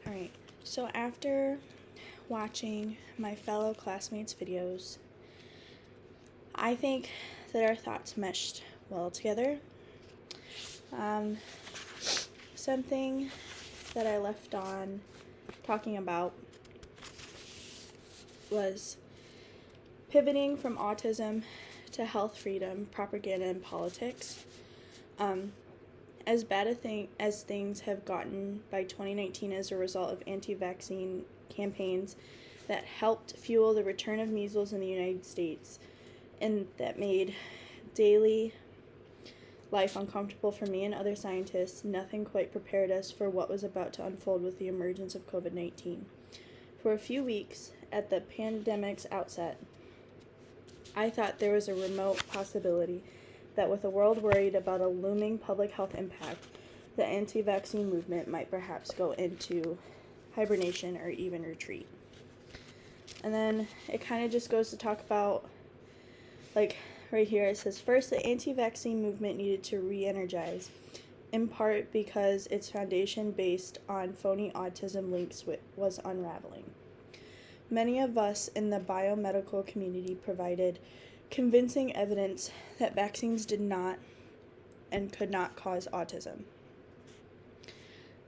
Alright, so after watching my fellow classmates' videos, I think that our thoughts meshed well together. Something that I left on talking about was pivoting from autism to health freedom, propaganda, and politics. As bad as things have gotten by 2019 as a result of anti-vaccine campaigns that helped fuel the return of measles in the United States and that made daily life uncomfortable for me and other scientists, nothing quite prepared us for what was about to unfold with the emergence of COVID-19. For a few weeks at the pandemic's outset, I thought there was a remote possibility that with a world worried about a looming public health impact, the anti-vaccine movement might perhaps go into hibernation or even retreat. And then it kind of just goes to talk about, like right here, it says, first, the anti-vaccine movement needed to re-energize, in part because its foundation based on phony autism links was unraveling. Many of us in the biomedical community provided convincing evidence that vaccines did not and could not cause autism.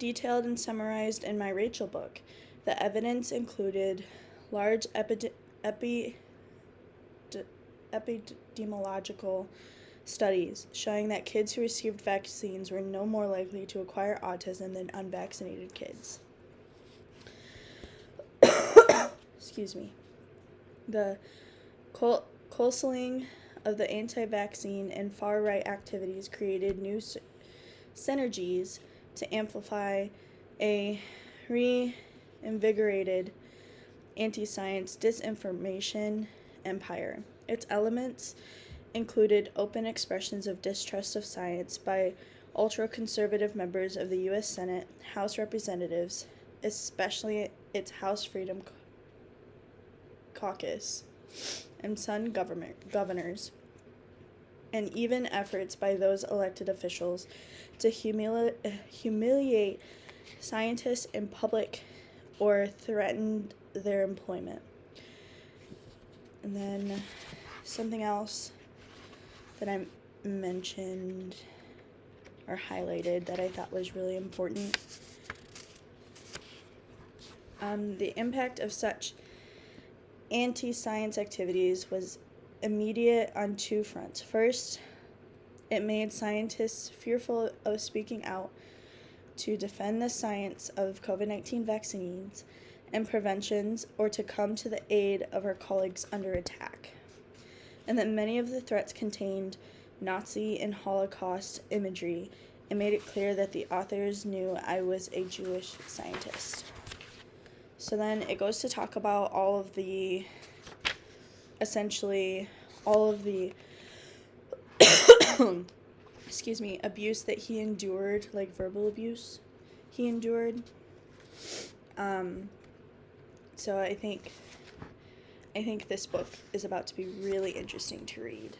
Detailed and summarized in my Rachel book, the evidence included large epidemiological studies showing that kids who received vaccines were no more likely to acquire autism than unvaccinated kids. Excuse me. The coalescing of the anti-vaccine and far-right activities created new synergies to amplify a reinvigorated anti-science disinformation empire. Its elements included open expressions of distrust of science by ultra-conservative members of the U.S. Senate, House Representatives, especially its House Freedom Caucus, and some governors, and even efforts by those elected officials to humiliate scientists in public or threaten their employment. And then something else that I mentioned or highlighted that I thought was really important. The impact of such anti-science activities was immediate on two fronts. First, it made scientists fearful of speaking out to defend the science of COVID-19 vaccines and preventions or to come to the aid of our colleagues under attack. And that many of the threats contained Nazi and Holocaust imagery and made it clear that the authors knew I was a Jewish scientist. So then it goes to talk about abuse that he endured, like verbal abuse he endured. So I think this book is about to be really interesting to read.